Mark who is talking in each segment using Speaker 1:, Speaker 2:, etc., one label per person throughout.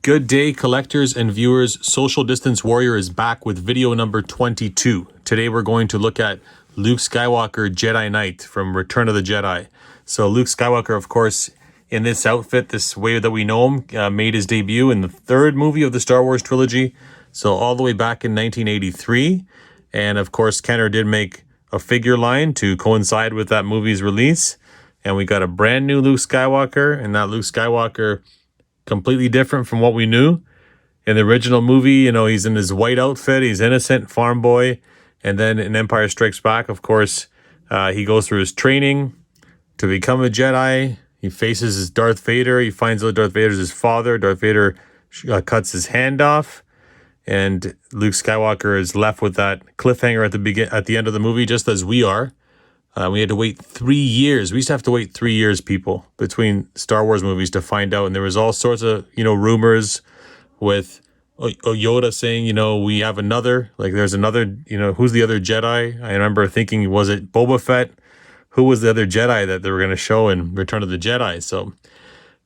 Speaker 1: Good day, collectors and viewers. Social Distance Warrior is back with video number 22. Today we're going to look at Luke Skywalker, Jedi Knight from Return of the Jedi. So Luke Skywalker, of course, in this outfit, this way that we know him, made his debut in the third movie of the Star Wars trilogy. So all the way back in 1983. And of course, Kenner did make a figure line to coincide with that movie's release. And we got a brand new Luke Skywalker, and that Luke Skywalker completely different from what we knew. In the original movie, you know, he's in his white outfit, he's innocent, farm boy. And then in Empire Strikes Back, of course, he goes through his training to become a Jedi. He faces his Darth Vader. He finds out Darth Vader's his father. Darth Vader cuts his hand off. And Luke Skywalker is left with that cliffhanger at the end of the movie, just as we are. We had to wait 3 years. We used to have to wait 3 years, people, between Star Wars movies to find out. And there was all sorts of, rumors with Yoda saying, we have another, like there's another, who's the other Jedi? I remember thinking, was it Boba Fett? Who was the other Jedi that they were going to show in Return of the Jedi? So,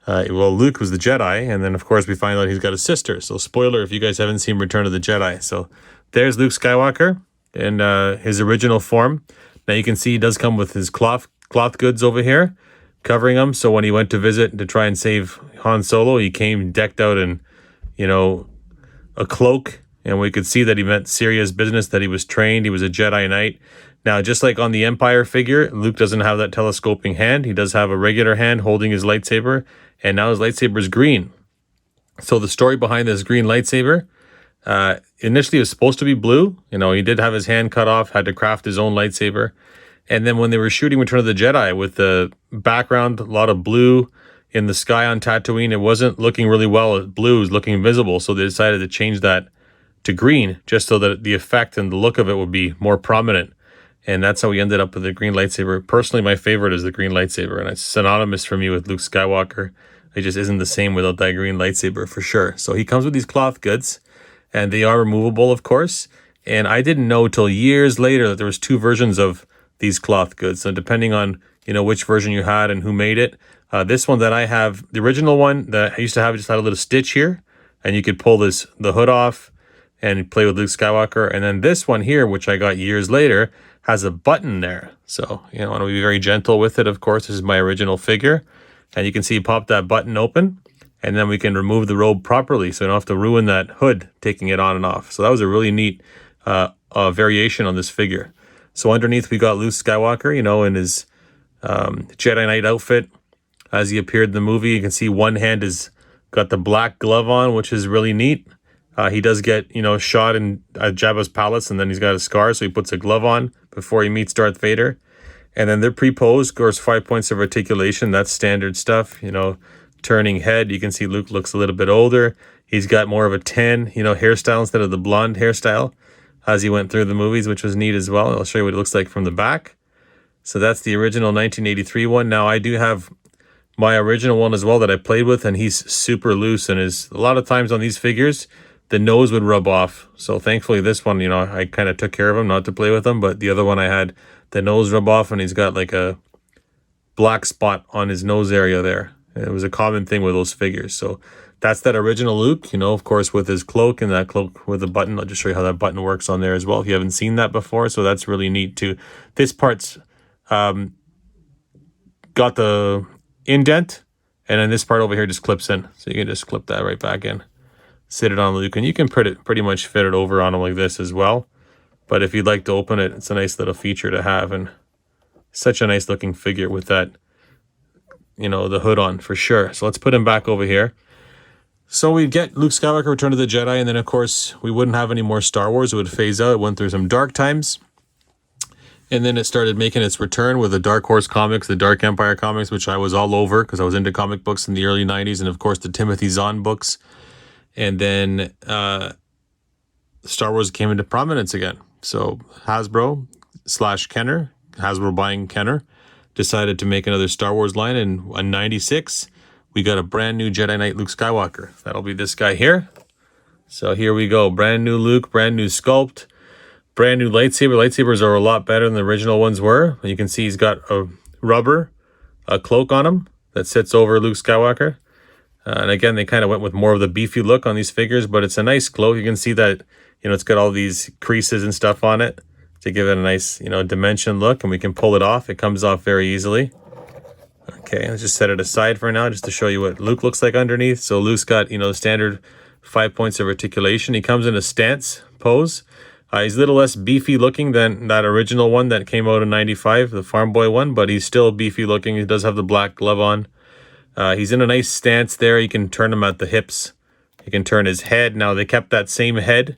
Speaker 1: well, Luke was the Jedi. And then, of course, we find out he's got a sister. So, spoiler if you guys haven't seen Return of the Jedi. So, there's Luke Skywalker in his original form. Now you can see he does come with his cloth goods over here, covering him. So when he went to visit to try and save Han Solo, he came decked out in, a cloak. And we could see that he meant serious business, that he was trained. He was a Jedi Knight. Now, just like on the Empire figure, Luke doesn't have that telescoping hand. He does have a regular hand holding his lightsaber. And now his lightsaber is green. So the story behind this green lightsaber, initially it was supposed to be blue. He did have his hand cut off, had to craft his own lightsaber. And then when they were shooting Return of the Jedi with the background, a lot of blue in the sky on Tatooine, it wasn't looking really well. Blue was looking visible. So they decided to change that to green just so that the effect and the look of it would be more prominent. And that's how we ended up with the green lightsaber. Personally, my favorite is the green lightsaber, and it's synonymous for me with Luke Skywalker. It just isn't the same without that green lightsaber for sure. So he comes with these cloth goods. And they are removable, of course. And I didn't know till years later that there was two versions of these cloth goods. So depending on, which version you had and who made it. This one that I have, the original one that I used to have, just had a little stitch here. And you could pull the hood off and play with Luke Skywalker. And then this one here, which I got years later, has a button there. So, I want to be very gentle with it, of course. This is my original figure. And you can see pop that button open. And then we can remove the robe properly, so you don't have to ruin that hood taking it on and off. So that was a really neat variation on this figure. So underneath we got Luke Skywalker, in his Jedi Knight outfit as he appeared in the movie. You can see one hand is got the black glove on, which is really neat. He does get, shot in Jabba's palace, and then he's got a scar, so he puts a glove on before he meets Darth Vader. And then they're pre-posed, scores 5 points of articulation. That's standard stuff, turning head. You can see Luke looks a little bit older. He's got more of a tan, hairstyle instead of the blonde hairstyle as he went through the movies, which was neat as well. I'll show you what it looks like from the back. So that's the original 1983 one. Now I do have my original one as well that I played with, and he's super loose, and a lot of times on these figures, the nose would rub off. So thankfully this one, I kind of took care of him not to play with him, but the other one I had the nose rub off, and he's got like a black spot on his nose area there. It was a common thing with those figures. So that's that original Luke, of course, with his cloak and that cloak with a button. I'll just show you how that button works on there as well if you haven't seen that before. So that's really neat too. This part's got the indent, and then this part over here just clips in. So you can just clip that right back in. Sit it on Luke, and you can pretty much fit it over on him like this as well. But if you'd like to open it, it's a nice little feature to have, and such a nice looking figure with that, the hood on for sure. So let's put him back over here. So we get Luke Skywalker, Return of the Jedi, and then of course we wouldn't have any more Star Wars. It would phase out. It went through some dark times. And then it started making its return with the Dark Horse comics, the Dark Empire comics, which I was all over because I was into comic books in the early 90s, and of course the Timothy Zahn books. And then Star Wars came into prominence again. So Hasbro / Kenner, Hasbro buying Kenner, decided to make another Star Wars line. And in 96, we got a brand new Jedi Knight Luke Skywalker. That'll be this guy here. So here we go. Brand new Luke, brand new sculpt, brand new lightsaber. Lightsabers are a lot better than the original ones were. You can see he's got a cloak on him that sits over Luke Skywalker. And again, they kind of went with more of the beefy look on these figures, but it's a nice cloak. You can see that, it's got all these creases and stuff on it to give it a nice, dimension look, and we can pull it off. It comes off very easily. Okay, let's just set it aside for now just to show you what Luke looks like underneath. So Luke's got, the standard 5 points of articulation. He comes in a stance pose. He's a little less beefy looking than that original one that came out in 95, the Farm Boy one, but he's still beefy looking. He does have the black glove on. He's in a nice stance there. You can turn him at the hips. You can turn his head. Now, they kept that same head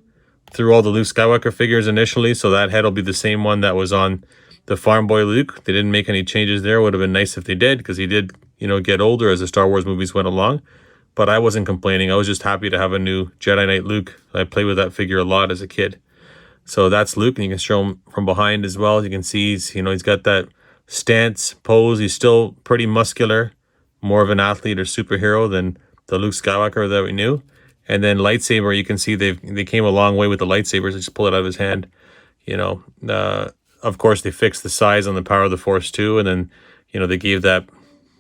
Speaker 1: through all the Luke Skywalker figures initially, so that head will be the same one that was on the Farm Boy Luke. They didn't make any changes there. Would have been nice if they did, because he did, get older as the Star Wars movies went along. But I wasn't complaining. I was just happy to have a new Jedi Knight Luke. I played with that figure a lot as a kid. So that's Luke, and you can show him from behind as well. As you can see, he's got that stance pose. He's still pretty muscular, more of an athlete or superhero than the Luke Skywalker that we knew. And then lightsaber, you can see they came a long way with the lightsabers. They just pull it out of his hand. Of course, they fixed the size on the Power of the Force too, and then they gave that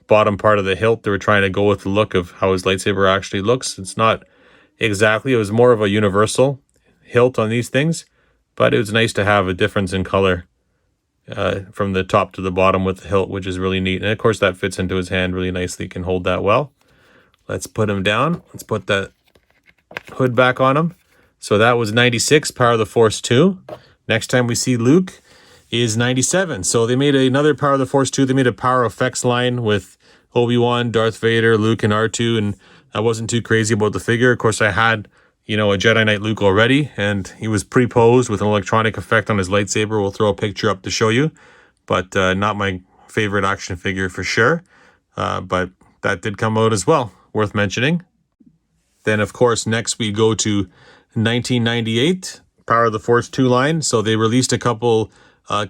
Speaker 1: bottom part of the hilt. They were trying to go with the look of how his lightsaber actually looks. It's not exactly. It was more of a universal hilt on these things, but it was nice to have a difference in color from the top to the bottom with the hilt, which is really neat. And of course, that fits into his hand really nicely. Can hold that well. Let's put him down. Let's put that hood back on him. So that was 96, Power of the Force 2. Next time we see Luke is 97. So they made another Power of the Force 2. They made a Power Effects line with Obi-Wan, Darth Vader, Luke, and R2, and I wasn't too crazy about the figure. Of course, I had, a Jedi Knight Luke already, and he was pre-posed with an electronic effect on his lightsaber. We'll throw a picture up to show you, but not my favorite action figure for sure. But that did come out as well, worth mentioning. Then, of course, next we go to 1998, Power of the Force 2 line. So they released a couple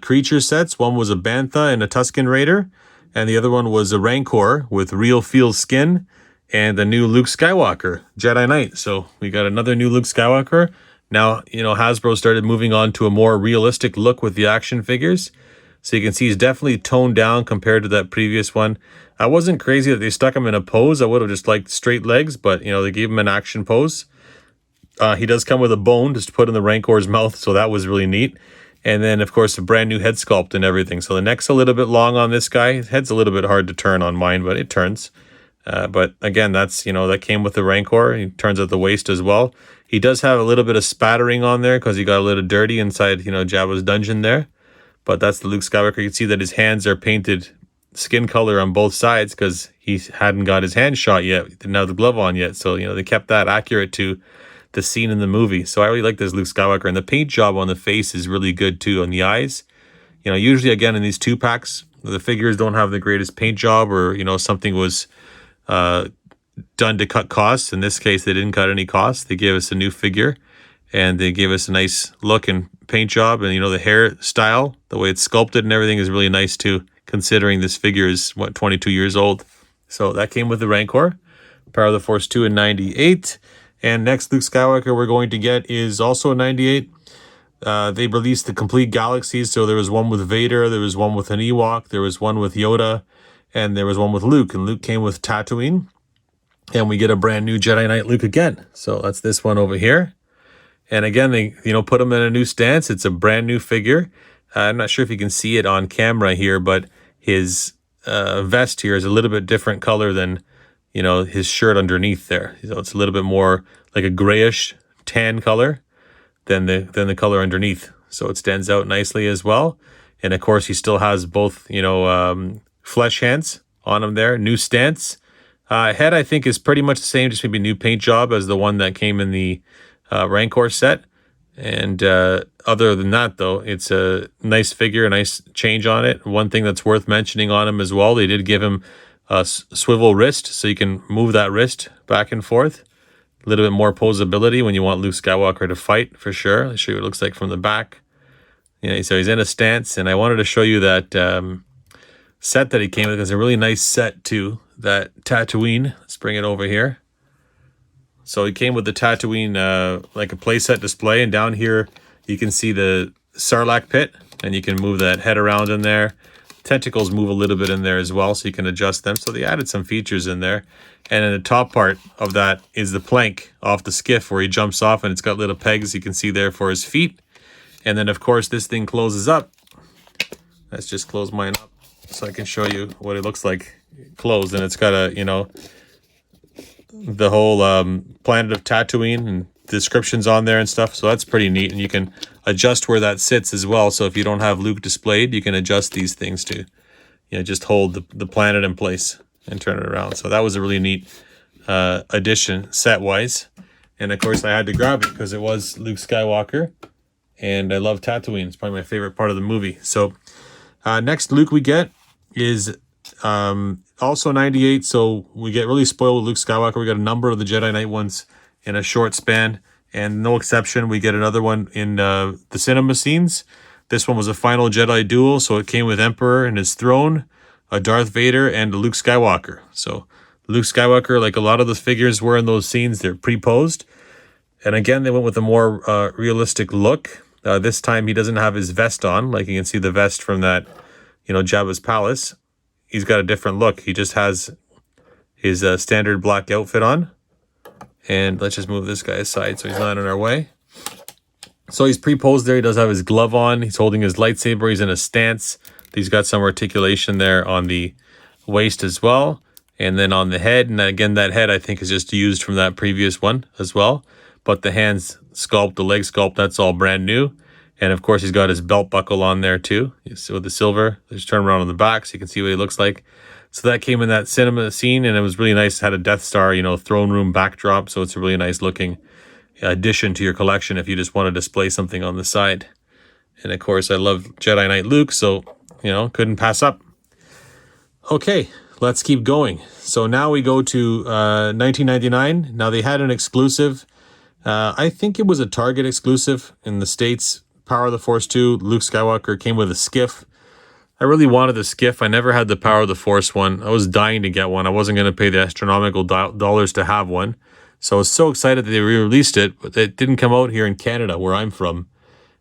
Speaker 1: creature sets. One was a Bantha and a Tusken Raider, and the other one was a Rancor with real feel skin and the new Luke Skywalker, Jedi Knight. So we got another new Luke Skywalker. Now, Hasbro started moving on to a more realistic look with the action figures. So you can see he's definitely toned down compared to that previous one. I wasn't crazy that they stuck him in a pose. I would have just liked straight legs, but, they gave him an action pose. He does come with a bone just to put in the Rancor's mouth, so that was really neat. And then, of course, a brand new head sculpt and everything. So the neck's a little bit long on this guy. His head's a little bit hard to turn on mine, but it turns. But again, that's, that came with the Rancor. He turns at the waist as well. He does have a little bit of spattering on there because he got a little dirty inside, Jabba's dungeon there. But that's the Luke Skywalker. You can see that his hands are painted skin color on both sides because he hadn't got his hand shot yet. He didn't have the glove on yet. So, they kept that accurate to the scene in the movie. So I really like this Luke Skywalker. And the paint job on the face is really good too, on the eyes. Usually, again, in these 2-packs, the figures don't have the greatest paint job, or, something was done to cut costs. In this case, they didn't cut any costs. They gave us a new figure, and they gave us a nice look and paint job. And, the hairstyle, the way it's sculpted and everything is really nice too, considering this figure is, 22 years old. So that came with the Rancor, Power of the Force 2 in 98. And next Luke Skywalker we're going to get is also 98. They released the complete galaxies. So there was one with Vader, there was one with an Ewok, there was one with Yoda, and there was one with Luke. And Luke came with Tatooine. And we get a brand new Jedi Knight Luke again. So that's this one over here. And again, they put him in a new stance. It's a brand new figure. I'm not sure if you can see it on camera here, but his vest here is a little bit different color than, his shirt underneath there. So it's a little bit more like a grayish tan color than the color underneath. So it stands out nicely as well. And of course, he still has both, flesh hands on him there. New stance. Head, I think, is pretty much the same, just maybe new paint job as the one that came in the Rancor set. And other than that, though, it's a nice figure, a nice change on it. One thing that's worth mentioning on him as well, they did give him a swivel wrist, so you can move that wrist back and forth. A little bit more posability when you want Luke Skywalker to fight, for sure. I'll show you what it looks like from the back. So he's in a stance, and I wanted to show you that set that he came with. It's a really nice set, too. That Tatooine. Let's bring it over here. So he came with the Tatooine, like a playset display, and down here you can see the Sarlacc pit, and you can move that head around in there. tentacles move a little bit in there as well, so you can adjust them. So they added some features in there. And in the top part of that is the plank off the skiff where he jumps off, and it's got little pegs you can see there for his feet. And then, of course, this thing closes up. Let's just close mine up so I can show you what it looks like closed. And it's got a, you know, the whole planet of Tatooine and descriptions on there and stuff. So that's pretty neat. And you can adjust where that sits as well. So if you don't have Luke displayed, you can adjust these things to, you know, just hold the planet in place and turn it around. So that was a really neat addition set-wise. And of course, I had to grab it because it was Luke Skywalker. And I love Tatooine. It's probably my favorite part of the movie. So next Luke we get is also 98. So we get really spoiled with Luke Skywalker. We got a number of the Jedi Knight ones in a short span. And no exception, we get another one in the cinema scenes. This one was a final Jedi duel. So it came with Emperor and his throne, a Darth Vader, and a Luke Skywalker. So Luke Skywalker, like a lot of the figures were in those scenes, they're pre-posed. And again, they went with a more realistic look. This time he doesn't have his vest on. Like you can see the vest from that, you know, Jabba's palace. He's got a different look. He just has his standard black outfit on. And let's just move this guy aside so he's not in our way. So he's pre-posed there. He does have his glove on. He's holding his lightsaber. He's in a stance. He's got some articulation there on the waist as well. And then on the head. And again, that head I think is just used from that previous one as well. But the hands sculpt, the leg sculpt, that's all brand new. And of course, he's got his belt buckle on there too. So with the silver, just turn around on the back so you can see what he looks like. So that came in that cinema scene, and it was really nice. It had a Death Star, you know, throne room backdrop. So it's a really nice looking addition to your collection if you just want to display something on the side. And of course, I love Jedi Knight Luke, so, you know, couldn't pass up. Okay, let's keep going. So now we go to 1999. Now they had an exclusive. I think it was a Target exclusive in the States. Power of the Force 2, Luke Skywalker came with a skiff. I really wanted the skiff. I never had the Power of the Force one. I was dying to get one. I wasn't going to pay the astronomical dollars to have one. So I was so excited that they re-released it, but it didn't come out here in Canada, where I'm from.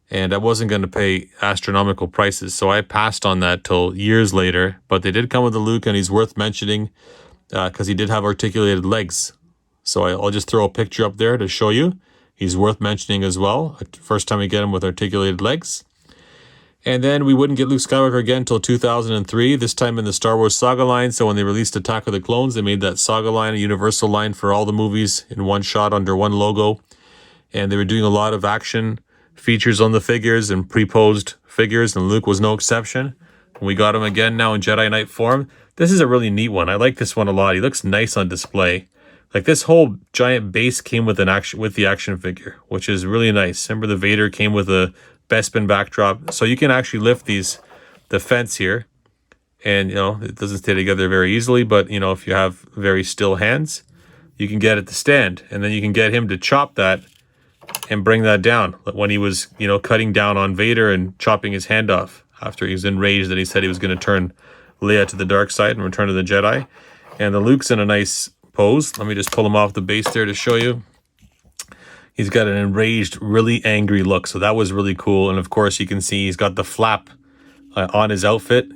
Speaker 1: And I wasn't going to pay astronomical prices. So I passed on that till years later. But they did come with the Luke, and he's worth mentioning because he did have articulated legs. So I'll just throw a picture up there to show you. He's worth mentioning as well. First time we get him with articulated legs. And then we wouldn't get Luke Skywalker again until 2003, this time in the Star Wars Saga line. So when they released Attack of the Clones, they made that Saga line a universal line for all the movies in one shot under one logo. And they were doing a lot of action features on the figures and pre-posed figures, and Luke was no exception. We got him again now in Jedi Knight form. This is a really neat one. I like this one a lot. He looks nice on display. Like this whole giant base came with the action figure, which is really nice. Remember the Vader came with a Bespin backdrop, so you can actually lift the fence here, and you know it doesn't stay together very easily. But you know if you have very still hands, you can get it to stand, and then you can get him to chop that and bring that down. When he was cutting down on Vader and chopping his hand off after he was enraged that he said he was going to turn Leia to the dark side and return to the Jedi, and the Luke's in a nice pose. Let me just pull him off the base there to show you. He's got an enraged, really angry look. So that was really cool. And of course, you can see he's got the flap on his outfit,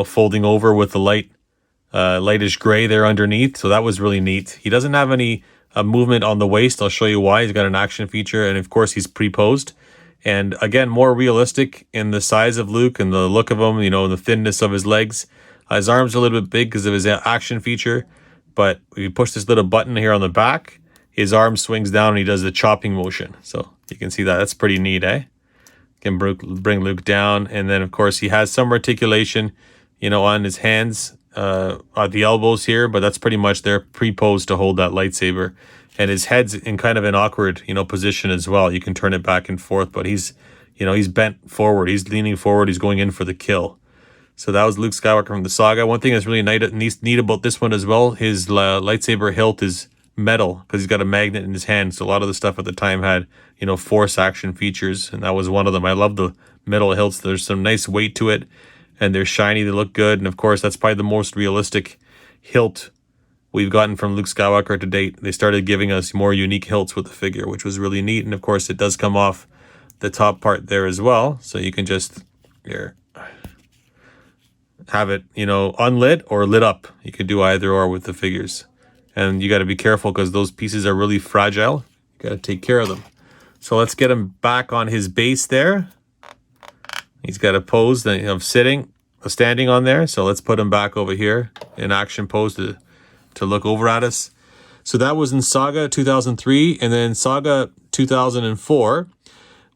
Speaker 1: folding over with the lightish gray there underneath. So that was really neat. He doesn't have any movement on the waist. I'll show you why. He's got an action feature. And of course, he's pre-posed. And again, more realistic in the size of Luke and the look of him, and the thinness of his legs. His arms are a little bit big because of his action feature. But if you push this little button here on the back, his arm swings down and he does the chopping motion. So you can see that. That's pretty neat, eh? Can bring Luke down. And then, of course, he has some articulation, on his hands at the elbows here. But that's pretty much there pre-posed to hold that lightsaber. And his head's in kind of an awkward, position as well. You can turn it back and forth. But he's bent forward. He's leaning forward. He's going in for the kill. So that was Luke Skywalker from the saga. One thing that's really neat about this one as well, his lightsaber hilt is metal because he's got a magnet in his hand. So a lot of the stuff at the time had, force action features, and that was one of them. I love the metal hilts. There's some nice weight to it, and they're shiny. They look good, and of course, that's probably the most realistic hilt we've gotten from Luke Skywalker to date. They started giving us more unique hilts with the figure, which was really neat. And of course, it does come off the top part there as well. So you can just here. have it, you know, unlit or lit up. You could do either or with the figures. And you got to be careful because those pieces are really fragile. You got to take care of them. So let's get him back on his base there. He's got a pose of standing on there. So let's put him back over here in action pose to look over at us. So that was in Saga 2003. And then Saga 2004,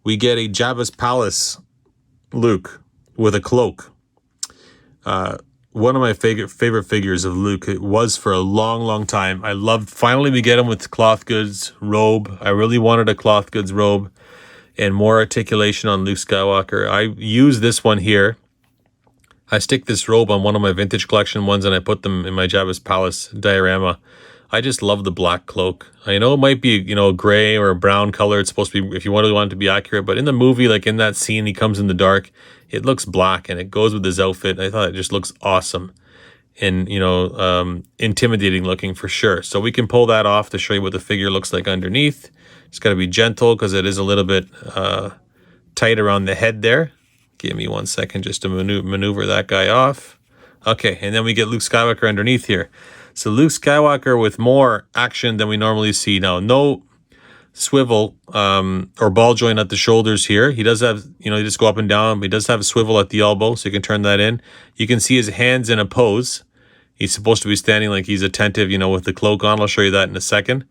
Speaker 1: we get a Jabba's Palace Luke with a cloak. One of my favorite figures of Luke. It was for a long time. I loved, finally we get him with cloth goods robe. I really wanted a cloth goods robe and more articulation on Luke Skywalker. I use this one here. I stick this robe on one of my vintage collection ones and I put them in my Jabba's Palace diorama. I just love the black cloak. I know it might be, you know, a gray or a brown color. It's supposed to be, if you want it to be accurate, but in the movie, like in that scene, he comes in the dark, it looks black and it goes with his outfit. I thought it just looks awesome and, you know, intimidating looking for sure. So we can pull that off to show you what the figure looks like underneath. It's got to be gentle because it is a little bit tight around the head there. Give me 1 second just to maneuver that guy off. Okay, and then we get Luke Skywalker underneath here. So Luke Skywalker with more action than we normally see. Now, no swivel or ball joint at the shoulders here. He does have, you know, you just go up and down, but he does have a swivel at the elbow, so you can turn that in. You can see his hands in a pose. He's supposed to be standing like he's attentive, you know, with the cloak on. I'll show you that in a second.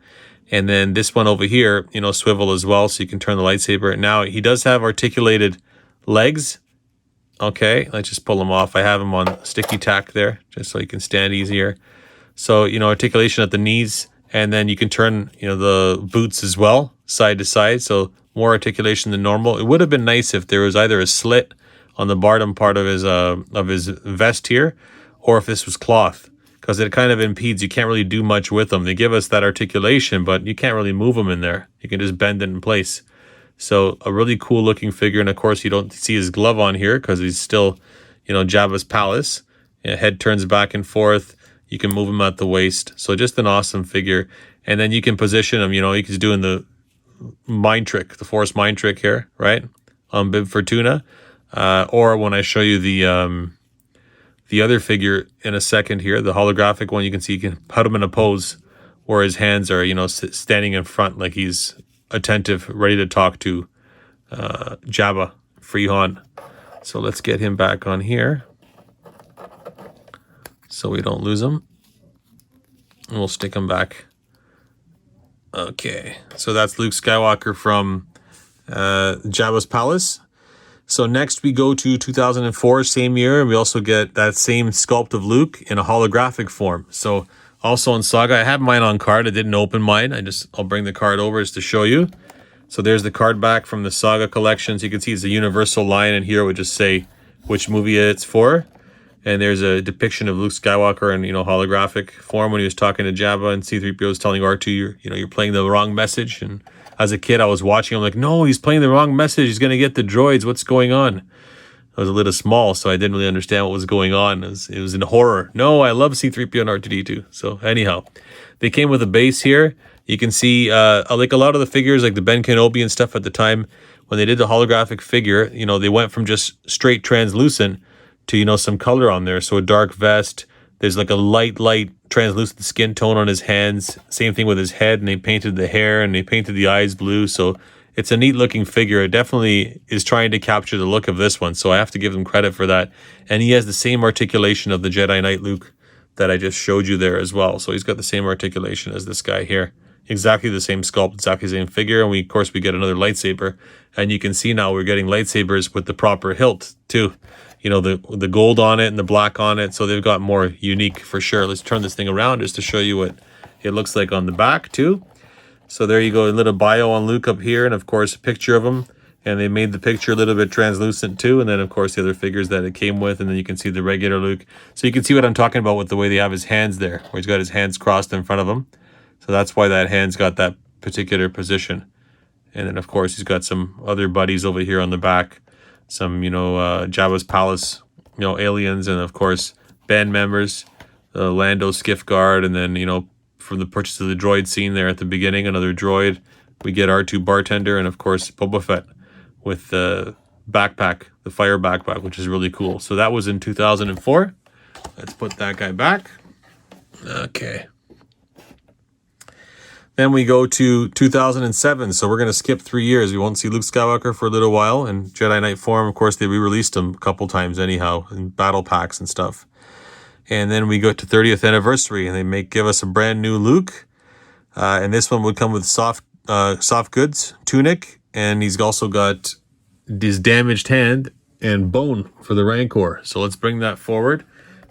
Speaker 1: And then this one over here, you know, swivel as well, so you can turn the lightsaber. Now, he does have articulated legs. Okay, let's just pull him off. I have him on sticky tack there, just so he can stand easier. So, you know, articulation at the knees, and then you can turn, you know, the boots as well, side to side. So more articulation than normal. It would have been nice if there was either a slit on the bottom part of his vest here, or if this was cloth, because it kind of impedes. You can't really do much with them. They give us that articulation, but you can't really move them in there. You can just bend it in place. So a really cool looking figure. And of course, you don't see his glove on here because he's still, you know, Jabba's palace. Head turns back and forth. You can move him at the waist. So just an awesome figure. And then you can position him, you know, he's doing the mind trick, the Force mind trick here, right? On Bib Fortuna. Or when I show you the other figure in a second here, the holographic one, you can see you can put him in a pose where his hands are, you know, standing in front like he's attentive, ready to talk to Jabba, Freehon. So let's get him back on here so we don't lose him. And we'll stick him back. Okay, so that's Luke Skywalker from Jabba's Palace. So next we go to 2004, same year, and we also get that same sculpt of Luke in a holographic form. So also in Saga, I have mine on card. I didn't open mine. I'll bring the card over just to show you. So there's the card back from the Saga collection. So you can see it's a universal line, and here it would just say which movie it's for. And there's a depiction of Luke Skywalker in, you know, holographic form when he was talking to Jabba, and C-3PO was telling R2, you're playing the wrong message. And as a kid, I was watching. I'm like, no, he's playing the wrong message. He's going to get the droids. What's going on? I was a little small, so I didn't really understand what was going on. It was in horror. No, I love C-3PO and R2-D2. So anyhow, they came with a base here. You can see, like a lot of the figures, like the Ben Kenobi and stuff at the time, when they did the holographic figure, you know, they went from just straight translucent to, you know, some color on there. So a dark vest, there's like a light translucent skin tone on his hands. Same thing with his head, and they painted the hair and they painted the eyes blue. So it's a neat looking figure. It definitely is trying to capture the look of this one. So I have to give them credit for that. And he has the same articulation of the Jedi Knight Luke that I just showed you there as well. So he's got the same articulation as this guy here. Exactly the same sculpt, exactly the same figure. And of course, we get another lightsaber. And you can see now we're getting lightsabers with the proper hilt too. You know, the gold on it and the black on it. So they've got more unique for sure. Let's turn this thing around just to show you what it looks like on the back too. So there you go, a little bio on Luke up here, and of course a picture of him. And they made the picture a little bit translucent too. And then of course the other figures that it came with, and then you can see the regular Luke. So you can see what I'm talking about with the way they have his hands there, where he's got his hands crossed in front of him. So that's why that hand's got that particular position. And then of course he's got some other buddies over here on the back. Some, you know, Jabba's Palace, you know, aliens, and of course band members, Lando Skiff Guard, and then, you know, from the purchase of the droid scene there at the beginning, another droid. We get R2 Bartender, and of course Boba Fett with backpack, the fire backpack, which is really cool. So that was in 2004. Let's put that guy back. Okay. Then we go to 2007. So we're going to skip 3 years. We won't see Luke Skywalker for a little while. In Jedi Knight form, of course, they re-released him a couple times anyhow in battle packs and stuff. And then we go to 30th anniversary, and they give us a brand new Luke. And this one would come with soft goods, tunic, and he's also got his damaged hand and bone for the Rancor. So let's bring that forward.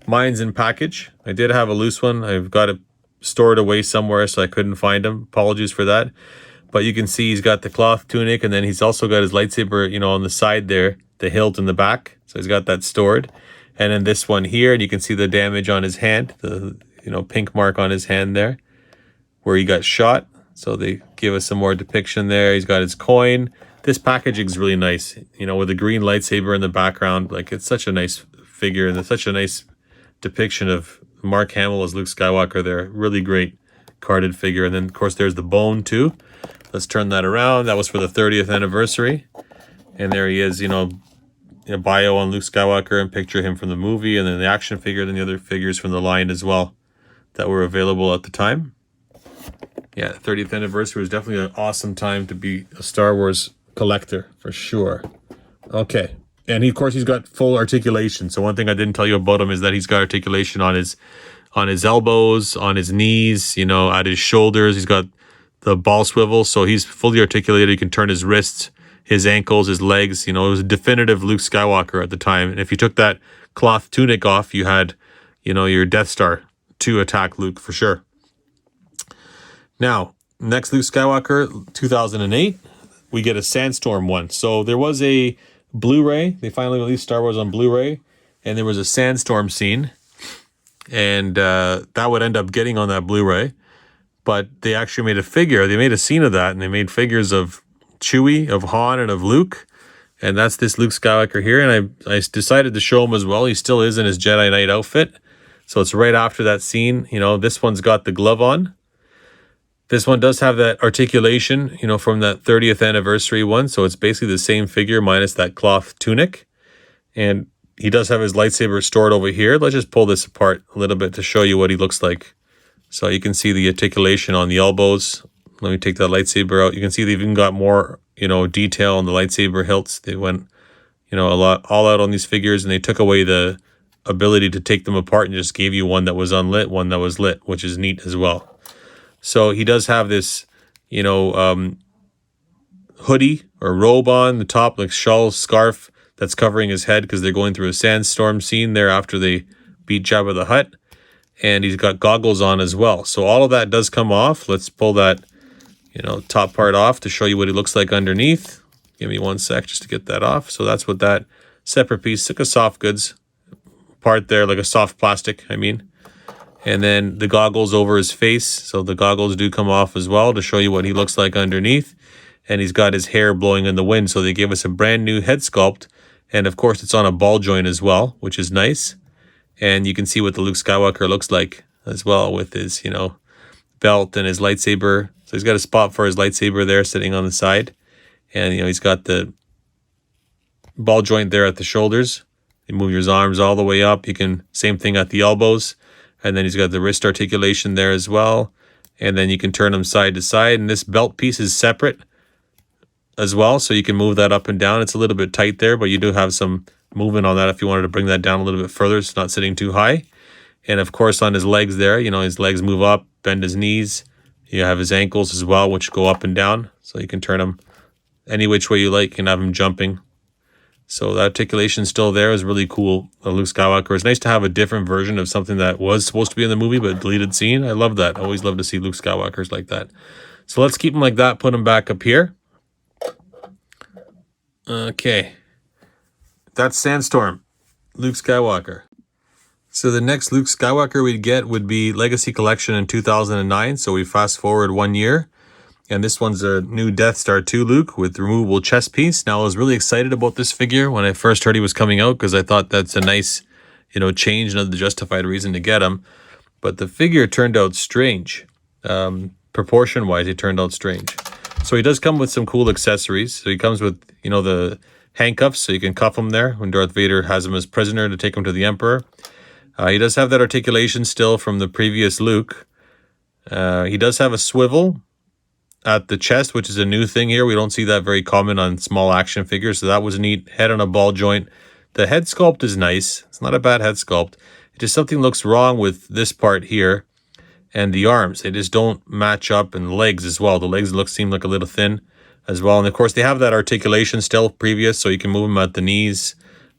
Speaker 1: Mine's in package. I did have a loose one. I've got it stored away somewhere, so I couldn't find him. Apologies for that. But you can see he's got the cloth tunic, and then he's also got his lightsaber, you know, on the side there, the hilt in the back. So he's got that stored. And then this one here, and you can see the damage on his hand, the, you know, pink mark on his hand there, where he got shot. So they give us some more depiction there. He's got his coin. This packaging is really nice, you know, with the green lightsaber in the background. Like, it's such a nice figure, and it's such a nice depiction of Mark Hamill as Luke Skywalker there. Really great carded figure. And then, of course, there's the bone, too. Let's turn that around. That was for the 30th anniversary. And there he is, you know, a bio on Luke Skywalker, and picture him from the movie, and then the action figure, and the other figures from the line as well that were available at the time. Yeah, 30th anniversary was definitely an awesome time to be a Star Wars collector, for sure. Okay. And he, of course, he's got full articulation. So one thing I didn't tell you about him is that he's got articulation on his elbows, on his knees, you know, at his shoulders. He's got the ball swivel, so he's fully articulated. He can turn his wrists, his ankles, his legs. You know, it was a definitive Luke Skywalker at the time. And if you took that cloth tunic off, you had, you know, your Death Star to attack Luke for sure. Now, next Luke Skywalker, 2008, we get a Sandstorm one. So there was a Blu-ray. They finally released Star Wars on Blu-ray, and there was a sandstorm scene, and that would end up getting on that Blu-ray. But they actually made a figure. They made a scene of that, and they made figures of Chewie, of Han, and of Luke. And that's this Luke Skywalker here. And I decided to show him as well. He still is in his Jedi Knight outfit. So it's right after that scene. You know, this one's got the glove on. This one does have that articulation, you know, from that 30th anniversary one. So it's basically the same figure minus that cloth tunic. And he does have his lightsaber stored over here. Let's just pull this apart a little bit to show you what he looks like. So you can see the articulation on the elbows. Let me take that lightsaber out. You can see they've even got more, you know, detail on the lightsaber hilts. They went, you know, all out on these figures, and they took away the ability to take them apart and just gave you one that was unlit, one that was lit, which is neat as well. So he does have this, you know, hoodie or robe on the top, like shawl, scarf that's covering his head because they're going through a sandstorm scene there after they beat Jabba the Hutt. And he's got goggles on as well. So all of that does come off. Let's pull that, you know, top part off to show you what he looks like underneath. Give me 1 sec just to get that off. So that's what that separate piece, took a soft goods part there, like a soft plastic, I mean. And then the goggles over his face. So the goggles do come off as well to show you what he looks like underneath. And he's got his hair blowing in the wind. So they gave us a brand new head sculpt. And of course, it's on a ball joint as well, which is nice. And you can see what the Luke Skywalker looks like as well with his, you know, belt and his lightsaber. So he's got a spot for his lightsaber there sitting on the side. And, you know, he's got the ball joint there at the shoulders. You move your arms all the way up. You can, same thing at the elbows. And then he's got the wrist articulation there as well. And then you can turn them side to side. And this belt piece is separate as well. So you can move that up and down. It's a little bit tight there, but you do have some movement on that if you wanted to bring that down a little bit further. It's not sitting too high. And of course on his legs there, you know, his legs move up, bend his knees. You have his ankles as well, which go up and down. So you can turn them any which way you like. You can have him jumping. So the articulation's still there. Is really cool. Luke Skywalker. It's nice to have a different version of something that was supposed to be in the movie, but deleted scene. I love that. I always love to see Luke Skywalkers like that. So let's keep him like that. Put him back up here. Okay. That's Sandstorm. Luke Skywalker. So the next Luke Skywalker we'd get would be Legacy Collection in 2009. So we fast forward 1 year. And this one's a new Death Star 2 Luke with removable chest piece. Now, I was really excited about this figure when I first heard he was coming out because I thought that's a nice, you know, change, another justified reason to get him. But the figure turned out strange. Proportion-wise, it turned out strange. So he does come with some cool accessories. So he comes with, you know, the handcuffs, so you can cuff him there when Darth Vader has him as prisoner to take him to the Emperor. He does have that articulation still from the previous Luke. He does have a swivel at the chest, which is a new thing here. We don't see that very common on small action figures, so that was neat. Head on a ball joint. The head sculpt is nice. It's not a bad head sculpt. It just something looks wrong with this part here and the arms. They just don't match up, and the legs as well. The legs seem like a little thin as well. And of course, they have that articulation still previous, so you can move him at the knees.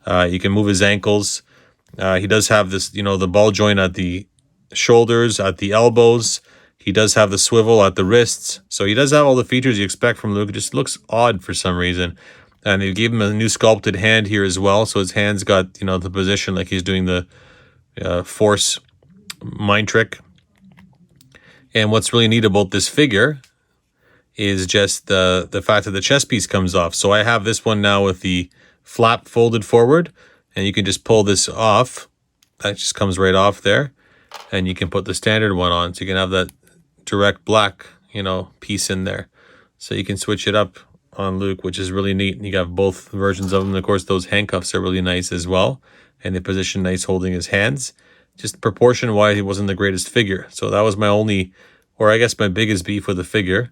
Speaker 1: You can move his ankles. He does have this, the ball joint at the shoulders, at the elbows. He does have the swivel at the wrists. So he does have all the features you expect from Luke. It just looks odd for some reason. And they gave him a new sculpted hand here as well. So his hand's got, the position like he's doing the Force mind trick. And what's really neat about this figure is just the fact that the chest piece comes off. So I have this one now with the flap folded forward. And you can just pull this off. That just comes right off there. And you can put the standard one on. So you can have that direct black, piece in there. So you can switch it up on Luke, which is really neat. And you got both versions of them. And of course, those handcuffs are really nice as well. And they position nice holding his hands. Just proportion-wise, he wasn't the greatest figure. So that was my only, or I guess my biggest beef with the figure.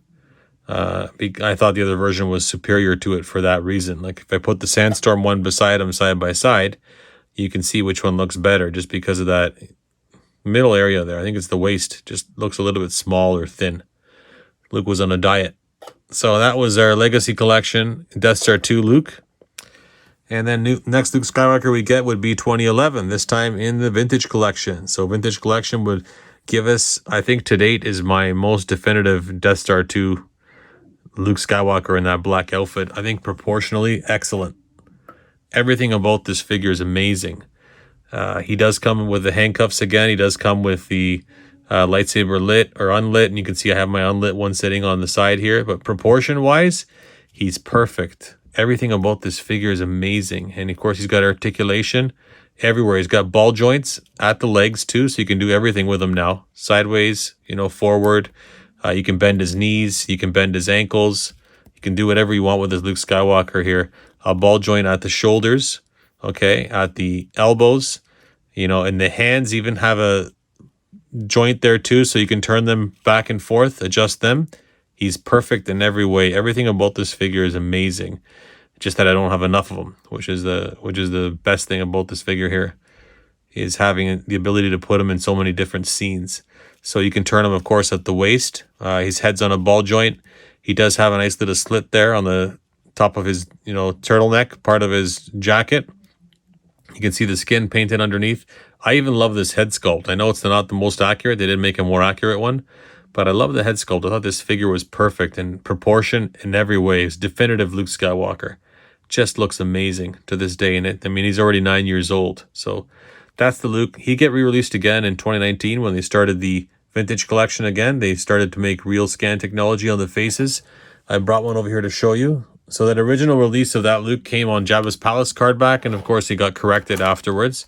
Speaker 1: I thought the other version was superior to it for that reason. Like if I put the Sandstorm one beside him side by side, you can see which one looks better just because of that middle area there. I think it's the waist. Just looks a little bit small or thin. Luke was on a diet. So that was our Legacy Collection, Death Star 2 Luke. And then next Luke Skywalker we get would be 2011, this time in the Vintage Collection. So Vintage Collection would give us, I think to date, is my most definitive Death Star 2 Luke Skywalker in that black outfit. I think proportionally excellent. Everything about this figure is amazing. He does come with the handcuffs again. He does come with the lightsaber lit or unlit. And you can see I have my unlit one sitting on the side here. But proportion-wise, he's perfect. Everything about this figure is amazing. And of course, he's got articulation everywhere. He's got ball joints at the legs too. So you can do everything with him now. Sideways, forward. You can bend his knees. You can bend his ankles. You can do whatever you want with this Luke Skywalker here. A ball joint at the shoulders. Okay, at the elbows. And the hands even have a joint there too, so you can turn them back and forth, adjust them. He's perfect in every way. Everything about this figure is amazing. Just that I don't have enough of them, which is the best thing about this figure here, is having the ability to put him in so many different scenes. So you can turn him, of course, at the waist. His head's on a ball joint. He does have a nice little slit there on the top of his, turtleneck, part of his jacket. You can see the skin painted underneath. I even love this head sculpt. I know it's not the most accurate. They did make a more accurate one. But I love the head sculpt. I thought this figure was perfect in proportion in every way. It's definitive Luke Skywalker. Just looks amazing to this day in it. I mean, he's already 9 years old. So that's the Luke. He get re-released again in 2019 when they started the Vintage Collection again. They started to make real scan technology on the faces. I brought one over here to show you. So that original release of that Luke came on Jabba's Palace card back, and of course he got corrected afterwards.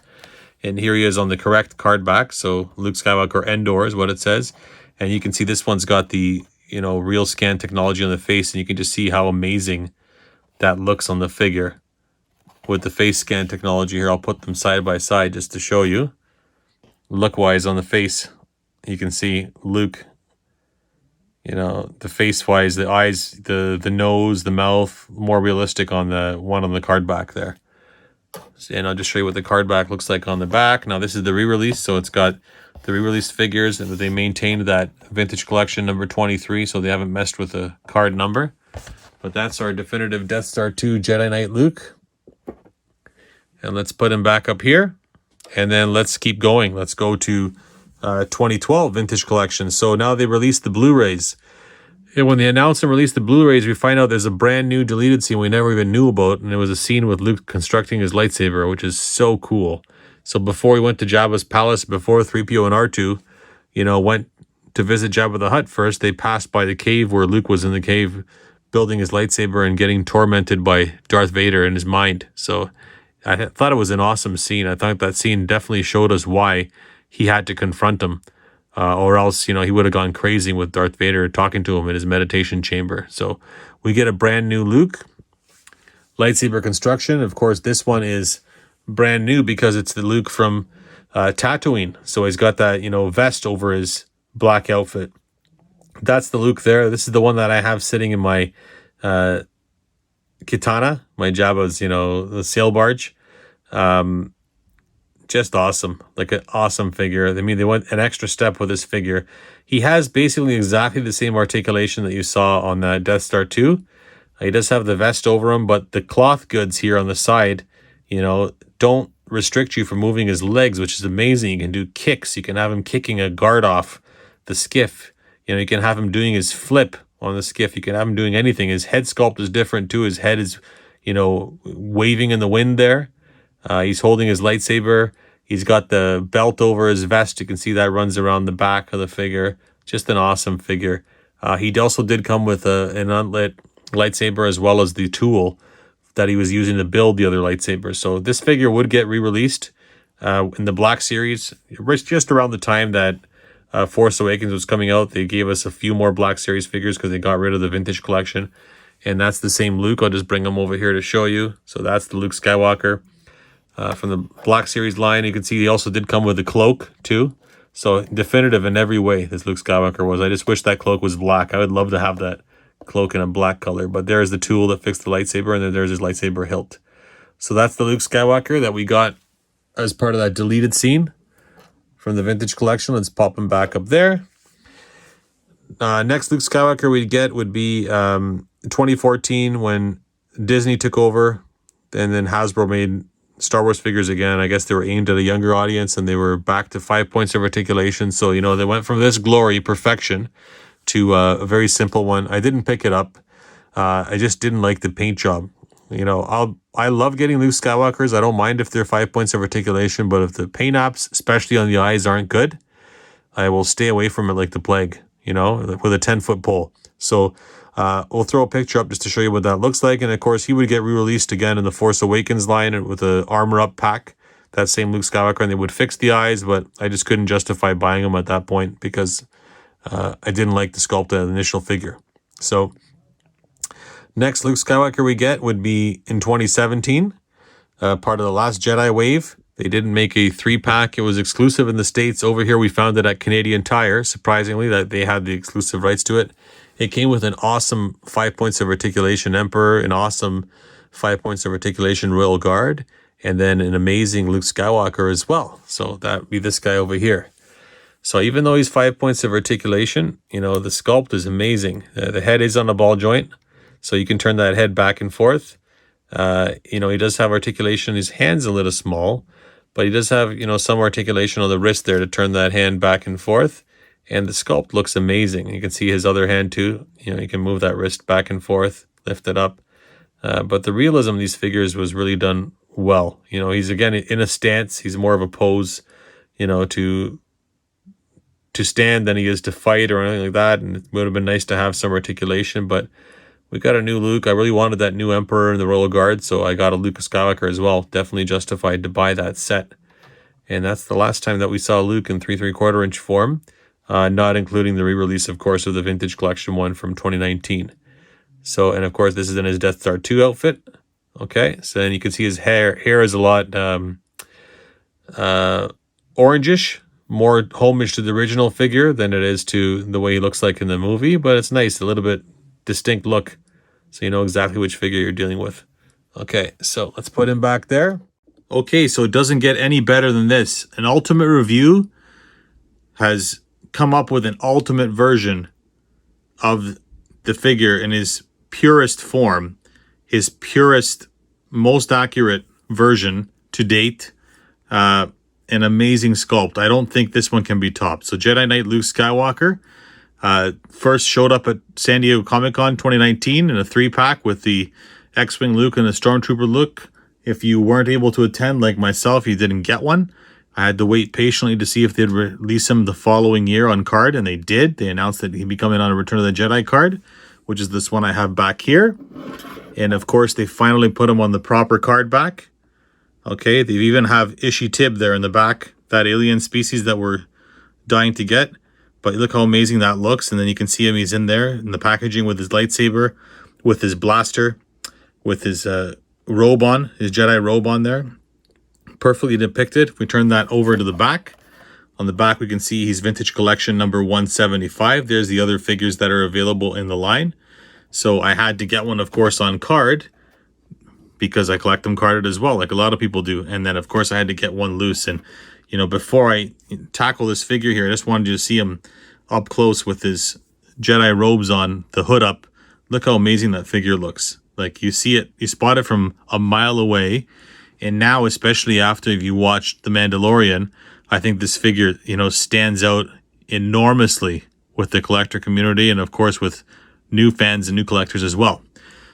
Speaker 1: And here he is on the correct card back. So Luke Skywalker Endor is what it says. And you can see this one's got the, real scan technology on the face, and you can just see how amazing that looks on the figure with the face scan technology here. I'll put them side by side just to show you. Look-wise on the face, you can see Luke, the face-wise, the eyes, the nose, the mouth, more realistic on the one on the card back there. And I'll just show you what the card back looks like on the back. Now, this is the re-release, so it's got the re-released figures, and they maintained that Vintage Collection number 23, so they haven't messed with the card number. But that's our definitive Death Star 2 Jedi Knight Luke. And let's put him back up here. And then let's keep going. Let's go to 2012 Vintage Collection. So now they released the Blu-rays. And when they announced and released the Blu-rays, we find out there's a brand new deleted scene we never even knew about. And it was a scene with Luke constructing his lightsaber, which is so cool. So before he went to Jabba's palace, before 3PO and R2, went to visit Jabba the Hutt first, they passed by the cave where Luke was in the cave building his lightsaber and getting tormented by Darth Vader in his mind. So I thought it was an awesome scene. I thought that scene definitely showed us why he had to confront him. Or else, he would have gone crazy with Darth Vader talking to him in his meditation chamber. So we get a brand new Luke. lightsaber construction. Of course, this one is brand new because it's the Luke from Tatooine. So he's got that, you know, vest over his black outfit. That's the Luke there. This is the one that I have sitting in my Kitana, my Jabba's, you know, the sail barge. Just awesome, like an awesome figure. I mean, they went an extra step with this figure. He has basically exactly the same articulation that you saw on Death Star 2. He does have the vest over him, but the cloth goods here on the side, you know, don't restrict you from moving his legs, which is amazing. You can do kicks. You can have him kicking a guard off the skiff. You know, you can have him doing his flip on the skiff. You can have him doing anything. His head sculpt is different too. His head is, you know, waving in the wind there. He's holding his lightsaber. He's got the belt over his vest. You can see that runs around the back of the figure. Just an awesome figure. He also did come with an unlit lightsaber as well as the tool that he was using to build the other lightsaber. So this figure would get re-released in the Black Series. Just around the time that Force Awakens was coming out, they gave us a few more Black Series figures because they got rid of the Vintage Collection. And that's the same Luke. I'll just bring him over here to show you. So that's the Luke Skywalker. From the Black Series line, you can see he also did come with a cloak too. So definitive in every way, this Luke Skywalker was. I just wish that cloak was black. I would love to have that cloak in a black color. But there's the tool that fixed the lightsaber, and then there's his lightsaber hilt. So that's the Luke Skywalker that we got as part of that deleted scene from the Vintage Collection. Let's pop him back up there. Next Luke Skywalker we'd get would be 2014 when Disney took over, and then Hasbro made Star Wars figures again. I guess they were aimed at a younger audience, and they were back to 5 points of articulation. So, you know, they went from this glory, perfection, to a very simple one. I didn't pick it up. I just didn't like the paint job. You know, I love getting Luke Skywalkers. I don't mind if they're 5 points of articulation, but if the paint apps, especially on the eyes, aren't good, I will stay away from it like the plague, you know, with a 10-foot pole. So we'll throw a picture up just to show you what that looks like. And of course, he would get re-released again in the Force Awakens line with the armor up pack, that same Luke Skywalker, and they would fix the eyes, but I just couldn't justify buying them at that point because I didn't like the sculpt of the initial figure. So next Luke Skywalker we get would be in 2017, part of the Last Jedi wave. They didn't make a 3-pack. It was exclusive in the States. Over here, we found it at Canadian Tire, surprisingly, that they had the exclusive rights to it. It came with an awesome 5 points of articulation Emperor, an awesome 5 points of articulation Royal Guard, and then an amazing Luke Skywalker as well. So that would be this guy over here. So even though he's 5 points of articulation, you know, the sculpt is amazing. The head is on a ball joint, so you can turn that head back and forth. You know, he does have articulation. His hand's a little small, but he does have, you know, some articulation on the wrist there to turn that hand back and forth. And the sculpt looks amazing. You can see his other hand too. You know, you can move that wrist back and forth, lift it up. But the realism of these figures was really done well. You know, he's again in a stance. He's more of a pose, you know, to stand than he is to fight or anything like that. And it would have been nice to have some articulation, but we got a new Luke. I really wanted that new Emperor and the Royal Guard, so I got a Luke Skywalker as well. Definitely justified to buy that set. And that's the last time that we saw Luke in 3 3/4 inch form. Not including the re-release, of course, of the Vintage Collection one from 2019. So, and of course, this is in his Death Star 2 outfit. Okay, so then you can see his hair. Hair is a lot orangish, more homage to the original figure than it is to the way he looks like in the movie. But it's nice, a little bit distinct look, so you know exactly which figure you're dealing with. Okay, so let's put him back there. Okay, so it doesn't get any better than this. An Ultimate Review has come up with an ultimate version of the figure in his purest form, his purest, most accurate version to date. An amazing sculpt. I don't think this one can be topped. So Jedi Knight Luke Skywalker first showed up at San Diego Comic-Con 2019 in a 3-pack with the X-Wing Luke and the Stormtrooper Luke. If you weren't able to attend like myself, you didn't get one. I had to wait patiently to see if they'd release him the following year on card, and they did. They announced that he'd be coming on a Return of the Jedi card, which is this one I have back here. And of course, they finally put him on the proper card back. Okay, they even have Ishi Tib there in the back, that alien species that we're dying to get. But look how amazing that looks. And then you can see him, he's in there in the packaging with his lightsaber, with his blaster, with his robe on, his Jedi robe on there. Perfectly depicted. If we turn that over to the back, on the back we can see he's Vintage Collection number 175. There's the other figures that are available in the line. So I had to get one, of course, on card, because I collect them carded as well, like a lot of people do. And then, of course, I had to get one loose. And, you know, before I tackle this figure here, I just wanted you to see him up close with his Jedi robes on, the hood up. Look how amazing that figure looks. Like, you see it, you spot it from a mile away. And now, especially after you watched The Mandalorian, I think this figure, you know, stands out enormously with the collector community, and of course with new fans and new collectors as well.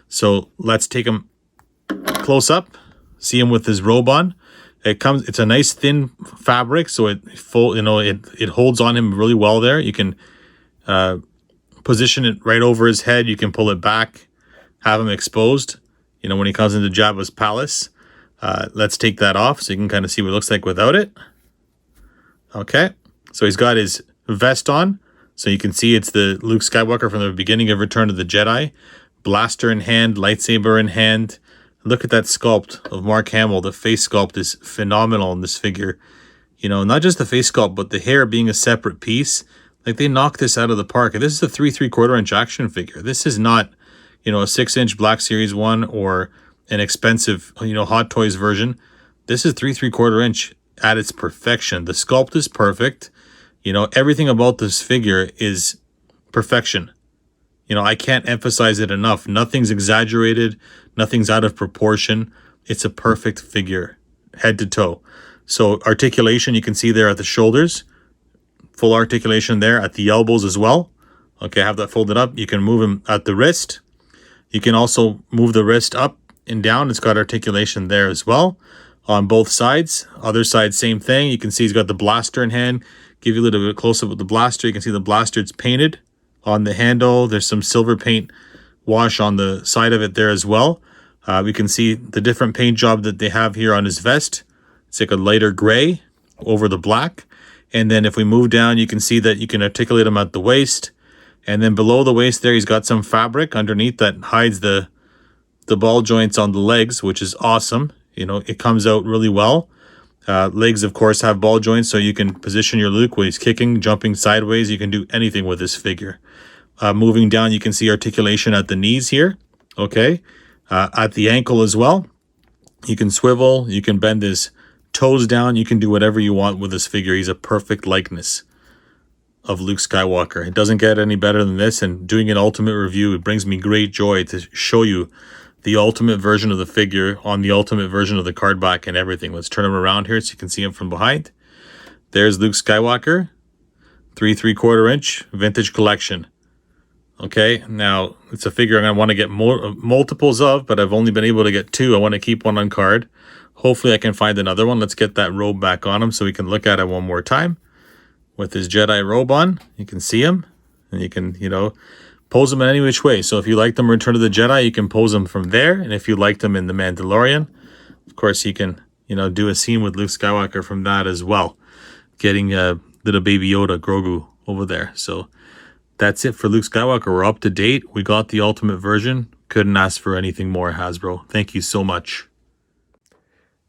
Speaker 1: So let's take him close up, see him with his robe on. It's a nice thin fabric, so it holds on him really well there. You can position it right over his head. You can pull it back, have him exposed, you know, when he comes into Jabba's palace. Let's take that off so you can kind of see what it looks like without it. Okay, so he's got his vest on, so you can see it's the Luke Skywalker from the beginning of Return of the Jedi. Blaster in hand, lightsaber in hand. Look at that sculpt of Mark Hamill. The face sculpt is phenomenal in this figure. You know, not just the face sculpt, but the hair being a separate piece. Like, they knocked this out of the park. And this is a 3¾ inch action figure. This is not, you know, a 6-inch Black Series 1 or an expensive, you know, Hot Toys version. This is 3¾ inch at its perfection. The sculpt is perfect. You know, everything about this figure is perfection. You know, I can't emphasize it enough. Nothing's exaggerated. Nothing's out of proportion. It's a perfect figure, head to toe. So articulation, you can see there at the shoulders. Full articulation there at the elbows as well. Okay, I have that folded up. You can move him at the wrist. You can also move the wrist up and down. It's got articulation there as well on both sides. Other side, same thing. You can see he's got the blaster in hand. Give you a little bit close up with the blaster. You can see the blaster, it's painted on the handle. There's some silver paint wash on the side of it there as well. We can see the different paint job that they have here on his vest. It's like a lighter gray over the black. And then if we move down, you can see that you can articulate him at the waist. And then below the waist there, he's got some fabric underneath that hides the ball joints on the legs, which is awesome. You know, it comes out really well. Legs, of course, have ball joints, so you can position your Luke when he's kicking, jumping sideways. You can do anything with this figure. Moving down, you can see articulation at the knees here. Okay. At the ankle as well. You can swivel. You can bend his toes down. You can do whatever you want with this figure. He's a perfect likeness of Luke Skywalker. It doesn't get any better than this. And doing an ultimate review, it brings me great joy to show you the ultimate version of the figure on the ultimate version of the card back and everything. Let's turn him around here so you can see him from behind. There's Luke Skywalker, 3¾ inch Vintage Collection. Okay, now it's a figure I'm going to want to get multiples of, but I've only been able to get 2. I want to keep one on card. Hopefully I can find another one. Let's get that robe back on him so we can look at it one more time. With his Jedi robe on, you can see him, and you can, you know, pose them in any which way. So if you like them Return of the Jedi, you can pose them from there. And if you like them in The Mandalorian, of course, you can, you know, do a scene with Luke Skywalker from that as well. Getting little baby Yoda, Grogu, over there. So that's it for Luke Skywalker. We're up to date. We got the ultimate version. Couldn't ask for anything more, Hasbro. Thank you so much.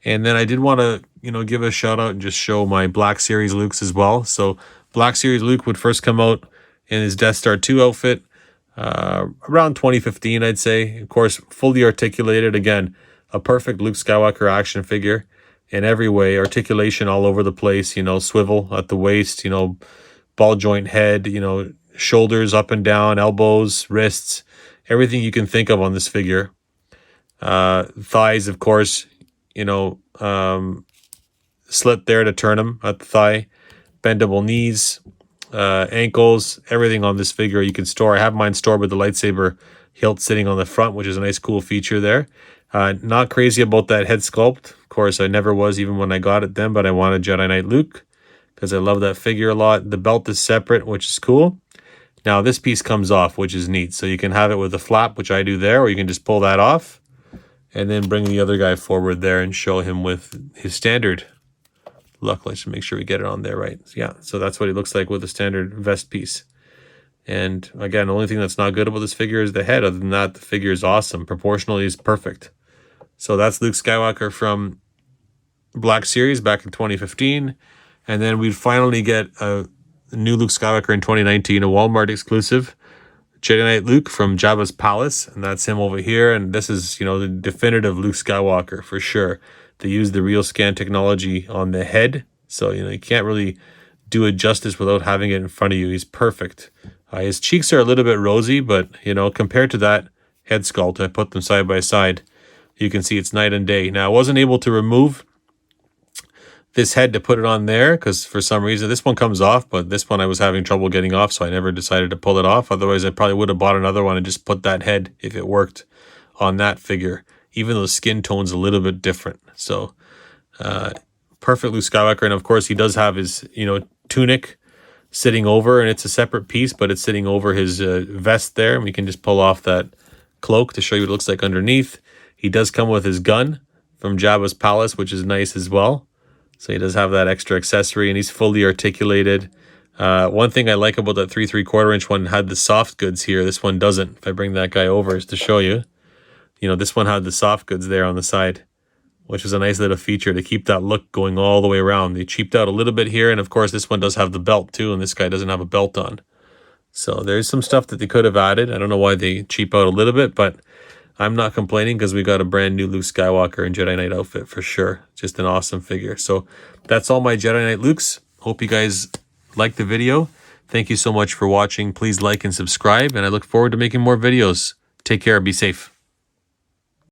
Speaker 1: And then I did want to, you know, give a shout out and just show my Black Series Lukes as well. So Black Series Luke would first come out in his Death Star 2 outfit. Around 2015, I'd say. Of course, fully articulated. Again, a perfect Luke Skywalker action figure in every way. Articulation all over the place, you know, swivel at the waist, you know, ball joint head, you know, shoulders up and down, elbows, wrists, everything you can think of on this figure. Thighs, of course, you know, slit there to turn them at the thigh, bendable knees, ankles, everything on this figure you can store. I have mine stored with the lightsaber hilt sitting on the front, which is a nice cool feature there. Not crazy about that head sculpt. Of course, I never was even when I got it then, but I wanted Jedi Knight Luke because I love that figure a lot. The belt is separate, which is cool. Now this piece comes off, which is neat. So you can have it with a flap, which I do there, or you can just pull that off and then bring the other guy forward there and show him with his standard look. Let's make sure we get it on there right. Yeah, so that's what he looks like with a standard vest piece. And again, the only thing that's not good about this figure is the head. Other than that, the figure is awesome. Proportionally is perfect. So that's Luke Skywalker from Black Series back in 2015. And then we'd finally get a new Luke Skywalker in 2019, a Walmart exclusive, Jedi Knight Luke from Jabba's Palace. And that's him over here. And this is, you know, the definitive Luke Skywalker for sure. They use the real scan technology on the head. So, you know, you can't really do it justice without having it in front of you. He's perfect. His cheeks are a little bit rosy, but, you know, compared to that head sculpt, I put them side by side. You can see it's night and day. Now, I wasn't able to remove this head to put it on there because for some reason this one comes off, but this one I was having trouble getting off, so I never decided to pull it off. Otherwise, I probably would have bought another one and just put that head, if it worked, on that figure, even though the skin tone's a little bit different. So, perfect Luke Skywalker. And of course, he does have his, you know, tunic sitting over, and it's a separate piece, but it's sitting over his vest there, and we can just pull off that cloak to show you what it looks like underneath. He does come with his gun from Jabba's Palace, which is nice as well. So he does have that extra accessory, and he's fully articulated. One thing I like about that 3 3/4 inch one had the soft goods here. This one doesn't. If I bring that guy over just to show you, you know, this one had the soft goods there on the side, which is a nice little feature to keep that look going all the way around. They cheaped out a little bit here, and of course this one does have the belt too, and this guy doesn't have a belt on. So there's some stuff that they could have added. I don't know why they cheap out a little bit, but I'm not complaining because we got a brand new Luke Skywalker and Jedi Knight outfit for sure. Just an awesome figure. So that's all my Jedi Knight Lukes. Hope you guys liked the video. Thank you so much for watching. Please like and subscribe, and I look forward to making more videos. Take care. Be safe.